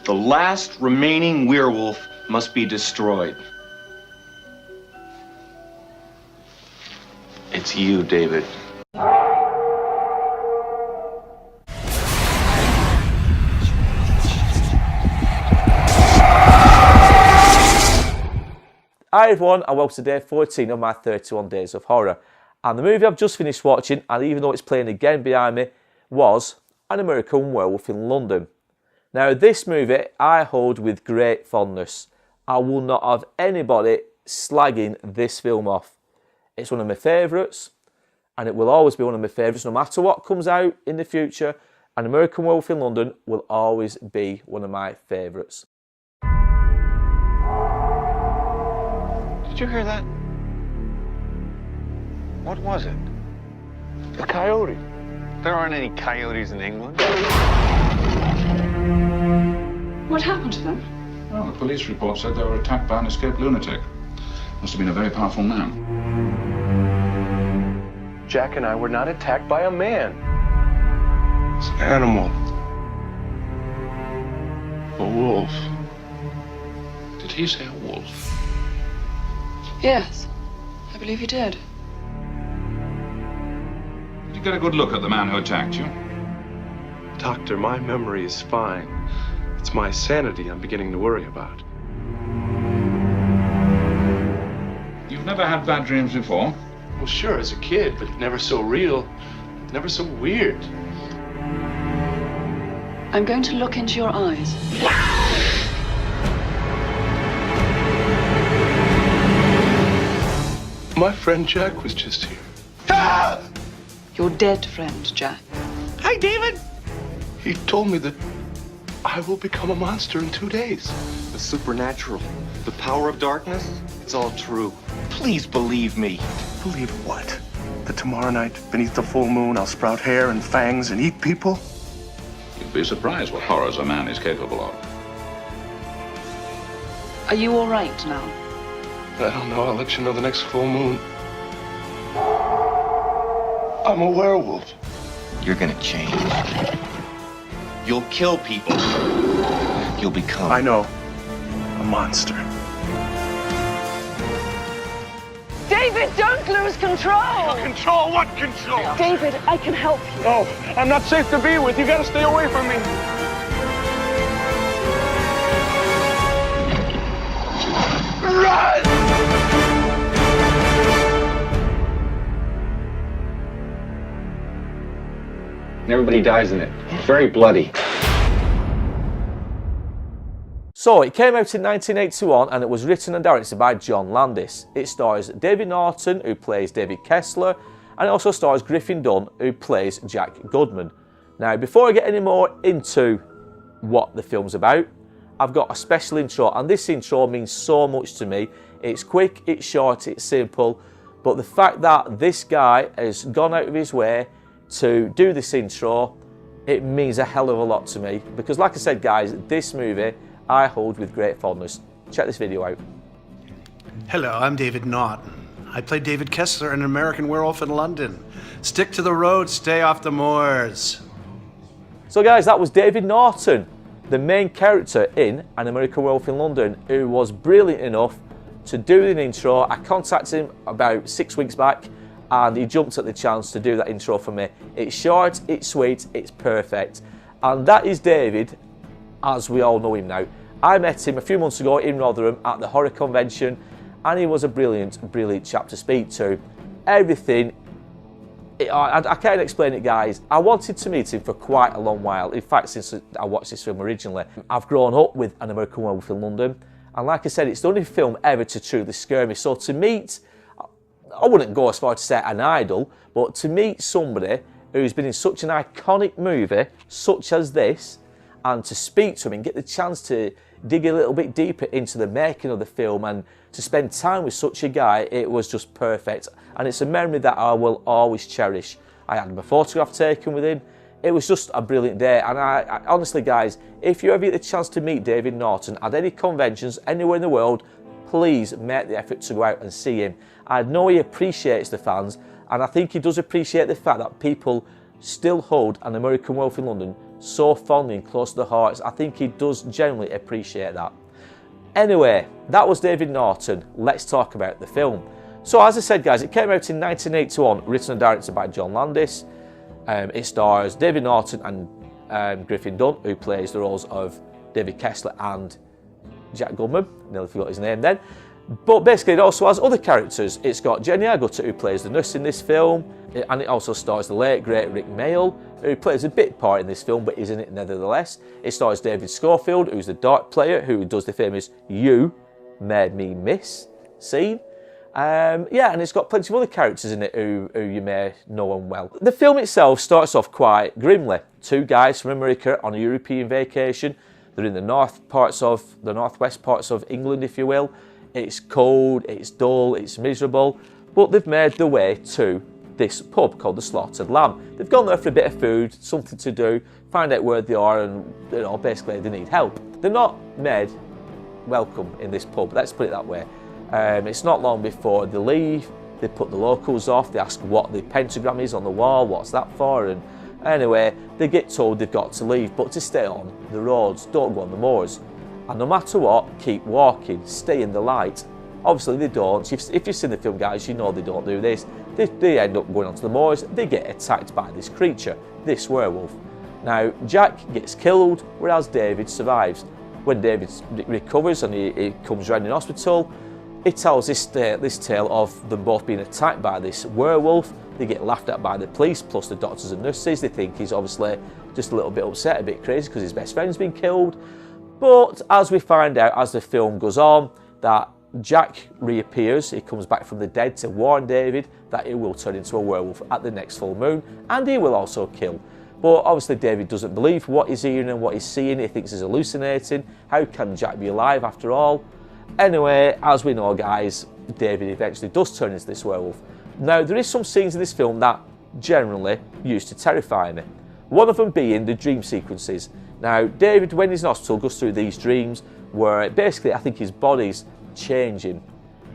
The last remaining werewolf must be destroyed. It's you, David. Hi everyone, and welcome to day 14 of my 31 Days of Horror. And the movie I've just finished watching, and even though it's playing again behind me, was An American Werewolf in London. Now this movie I hold with great fondness. I will not have anybody slagging this film off. It's one of my favourites, and it will always be one of my favourites no matter what comes out in the future. An American Werewolf in London will always be one of my favourites. Did you hear that? What was it? A coyote. There aren't any coyotes in England. What happened to them? Well, the police report said they were attacked by an escaped lunatic. Must have been a very powerful man. Jack and I were not attacked by a man. It's an animal. A wolf. Did he say a wolf? Yes, I believe he did. Did you get a good look at the man who attacked you? Doctor, my memory is fine. It's my sanity I'm beginning to worry about. You've never had bad dreams before? Well, sure, as a kid, but never so real, never so weird. I'm going to look into your eyes. My friend Jack was just here. Your dead friend, Jack. Hi, David. He told me that I will become a monster in 2 days. The supernatural, the power of darkness, it's all true. Please believe me. Believe what? That tomorrow night, beneath the full moon, I'll sprout hair and fangs and eat people? You'd be surprised what horrors a man is capable of. Are you all right now? I don't know. I'll let you know the next full moon. I'm a werewolf. You're gonna change. You'll kill people. You'll become... I know. A monster. David, don't lose control! Control? What control? David, I can help you. No, I'm not safe to be with. You gotta stay away from me. Run! And everybody dies in it. It's very bloody. So, it came out in 1981 and it was written and directed by John Landis. It stars David Naughton, who plays David Kessler, and it also stars Griffin Dunne, who plays Jack Goodman. Now, before I get any more into what the film's about, I've got a special intro, and this intro means so much to me. It's quick, it's short, it's simple, but the fact that this guy has gone out of his way to do this intro, it means a hell of a lot to me, because like I said guys, this movie I hold with great fondness. Check this video out. Hello, I'm David Naughton. I play David Kessler in An American Werewolf in London. Stick to the road, stay off the moors. So guys, that was David Naughton, the main character in An American Werewolf in London, who was brilliant enough to do the intro. I contacted him about 6 weeks back and he jumped at the chance to do that intro for me. It's short, it's sweet, it's perfect. And that is David, as we all know him now. I met him a few months ago in Rotherham at the horror convention, and he was a brilliant, brilliant chap to speak to. Everything, I can't explain it guys. I wanted to meet him for quite a long while. In fact, since I watched this film originally. I've grown up with An American Werewolf in London, and like I said, it's the only film ever to truly scare me. So to meet, I wouldn't go as far to say an idol, but to meet somebody who's been in such an iconic movie such as this, and to speak to him and get the chance to dig a little bit deeper into the making of the film and to spend time with such a guy, it was just perfect. And it's a memory that I will always cherish. I had my photograph taken with him. It was just a brilliant day. And I honestly guys, if you ever get the chance to meet David Naughton at any conventions anywhere in the world, please make the effort to go out and see him. I know he appreciates the fans, and I think he does appreciate the fact that people still hold An American Werewolf in London so fondly and close to the heart. I think he does genuinely appreciate that. Anyway, that was David Naughton. Let's talk about the film. So as I said, guys, it came out in 1981, written and directed by John Landis. It stars David Naughton and Griffin Dunne, who plays the roles of David Kessler and Jack Goodman. Nearly forgot his name then. But basically it also has other characters. It's got Jenny Agutter, who plays the nurse in this film, and it also stars the late great Rick Mayall, who plays a bit part in this film but is in it nevertheless. It stars David Schofield, who's the dart player who does the famous "You Made Me Miss" scene. Yeah, and it's got plenty of other characters in it who you may know them well. The film itself starts off quite grimly. Two guys from America on a European vacation. They're in the northwest parts of England, if you will. It's cold, it's dull, it's miserable, but they've made their way to this pub called the Slaughtered Lamb. They've gone there for a bit of food, something to do, find out where they are, and basically they need help. They're not made welcome in this pub, let's put it that way. It's not long before they leave. They put the locals off, they ask what the pentagram is on the wall, what's that for, and anyway, they get told they've got to leave, but to stay on the roads, don't go on the moors. And no matter what, keep walking, stay in the light. Obviously they don't. If you've seen the film, guys, you know they don't do this. They end up going onto the moors, they get attacked by this creature, this werewolf. Now, Jack gets killed, whereas David survives. When David recovers and he comes round in hospital, it tells this tale of them both being attacked by this werewolf. They get laughed at by the police, plus the doctors and nurses. They think he's obviously just a little bit upset, a bit crazy because his best friend's been killed. But as we find out as the film goes on, that Jack reappears, he comes back from the dead to warn David that he will turn into a werewolf at the next full moon, and he will also kill. But obviously David doesn't believe what he's hearing and what he's seeing. He thinks he's hallucinating. How can Jack be alive after all? Anyway, as we know, guys, David eventually does turn into this werewolf. Now, there is some scenes in this film that generally used to terrify me. One of them being the dream sequences. Now, David, when he's in hospital, goes through these dreams where basically I think his body's changing.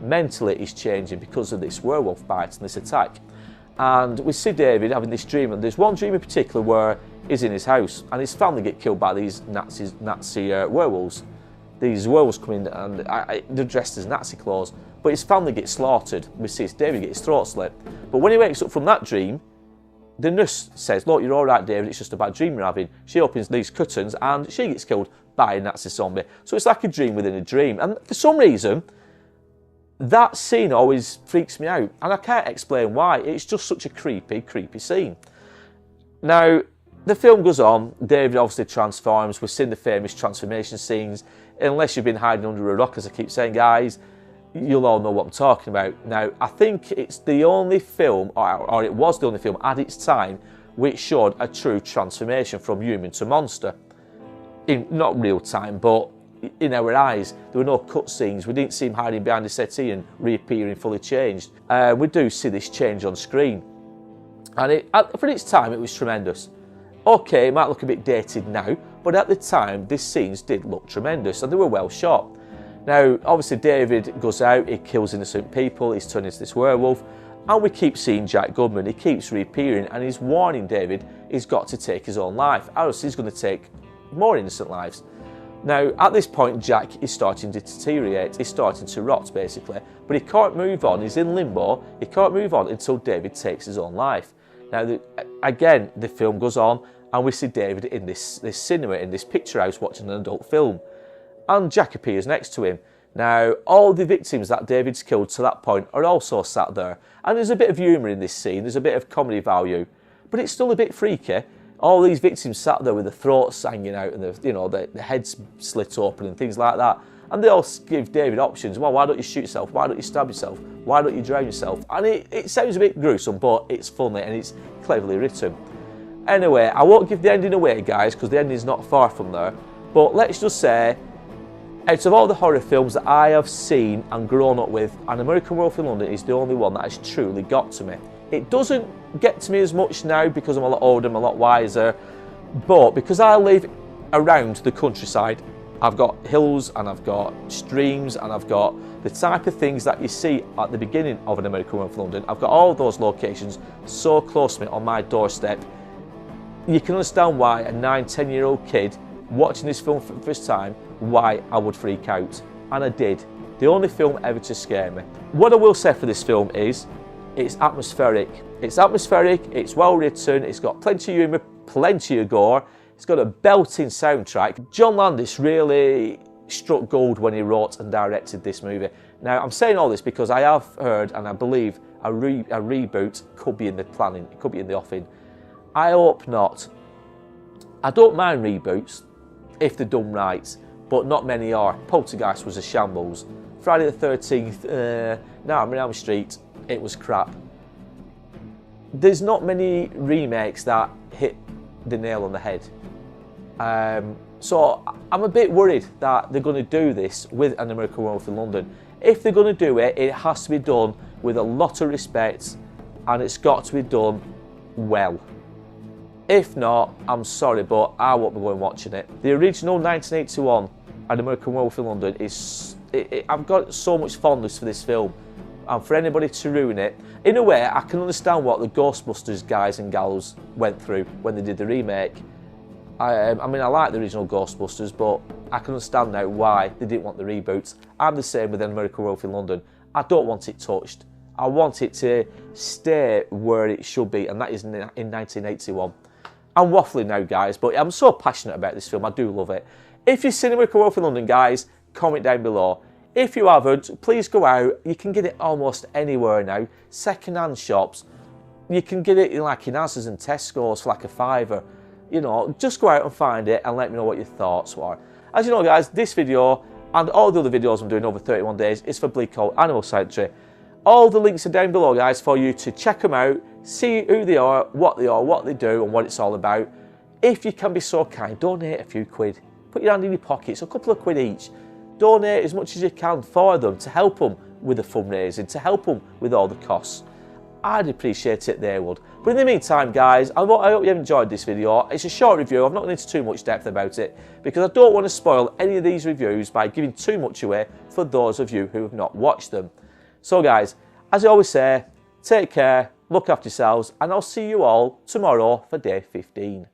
Mentally, he's changing because of this werewolf bite and this attack. And we see David having this dream, and there's one dream in particular where he's in his house and his family get killed by these Nazi werewolves. These werewolves come in and they're dressed as Nazi clothes, but his family gets slaughtered. We see David get his throat slit. But when he wakes up from that dream, the nurse says, "Look, you're all right, David, it's just a bad dream you're having." She opens these curtains and she gets killed by a Nazi zombie. So it's like a dream within a dream. And for some reason, that scene always freaks me out. And I can't explain why. It's just such a creepy, creepy scene. Now, the film goes on. David obviously transforms. We've seen the famous transformation scenes. Unless you've been hiding under a rock, as I keep saying, guys, you'll all know what I'm talking about. Now, I think it's the only film, or it was the only film at its time, which showed a true transformation from human to monster. In not real time, but in our eyes. There were no cut scenes. We didn't see him hiding behind a settee and reappearing fully changed. We do see this change on screen. And for its time, it was tremendous. Okay, it might look a bit dated now, but at the time, these scenes did look tremendous and they were well shot. Now, obviously, David goes out, he kills innocent people, he's turned into this werewolf, and we keep seeing Jack Goodman. He keeps reappearing and he's warning David he's got to take his own life, or else he's going to take more innocent lives. Now, at this point, Jack is starting to deteriorate, he's starting to rot, basically, but he can't move on, he's in limbo, he can't move on until David takes his own life. Now, again, the film goes on, and we see David in this cinema, in this picture house, watching an adult film. And Jack appears next to him. Now, all the victims that David's killed to that point are also sat there. And there's a bit of humour in this scene, there's a bit of comedy value, but it's still a bit freaky. All these victims sat there with their throats hanging out and the heads slit open and things like that. And they all give David options. Well, why don't you shoot yourself? Why don't you stab yourself? Why don't you drown yourself? And it sounds a bit gruesome, but it's funny and it's cleverly written. Anyway, I won't give the ending away, guys, because the ending's not far from there. But let's just say, out of all the horror films that I have seen and grown up with, An American Werewolf in London is the only one that has truly got to me. It doesn't get to me as much now because I'm a lot older, I'm a lot wiser, but because I live around the countryside, I've got hills and I've got streams and I've got the type of things that you see at the beginning of An American Werewolf in London. I've got all those locations so close to me on my doorstep. you can understand why a 9-10-year-old kid watching this film for the first time, why I would freak out. And I did. The only film ever to scare me. What I will say for this film is, it's atmospheric. It's atmospheric, it's well written, it's got plenty of humour, plenty of gore, it's got a belting soundtrack. John Landis really struck gold when he wrote and directed this movie. Now, I'm saying all this because I have heard and I believe a reboot could be in the planning, it could be in the offing. I hope not. I don't mind reboots if they're done right, but not many are. Poltergeist was a shambles. Friday the 13th, Nightmare on Elm Street, it was crap. There's not many remakes that hit the nail on the head. So I'm a bit worried that they're going to do this with An American Werewolf in London. If they're going to do it, it has to be done with a lot of respect and it's got to be done well. If not, I'm sorry, but I won't be going watching it. The original 1981 An American Werewolf in London is... I've got so much fondness for this film, and for anybody to ruin it, in a way I can understand what the Ghostbusters guys and gals went through when they did the remake. I mean, I like the original Ghostbusters, but I can understand now why they didn't want the reboots. I'm the same with An American Werewolf in London. I don't want it touched. I want it to stay where it should be, and that is in 1981. I'm waffling now, guys, but I'm so passionate about this film. I do love it. If you've seen American Werewolf in London, guys, comment down below. If you haven't, please go out. You can get it almost anywhere now. Second-hand shops. You can get it in Asda's and Tesco's for like a £5. You know, just go out and find it and let me know what your thoughts were. As you know, guys, this video and all the other videos I'm doing over 31 days is for BLEAKHOLT Animal Sanctuary. All the links are down below, guys, for you to check them out, see who they are, what they do, and what it's all about. If you can be so kind, donate a few quid. Put your hand in your pockets, a couple of quid each. Donate as much as you can for them to help them with the fundraising, to help them with all the costs. I'd appreciate it, they would. But in the meantime, guys, I hope you have enjoyed this video. It's a short review. I've not gone into too much depth about it because I don't want to spoil any of these reviews by giving too much away for those of you who have not watched them. So, guys, as I always say, take care, look after yourselves, and I'll see you all tomorrow for day 15.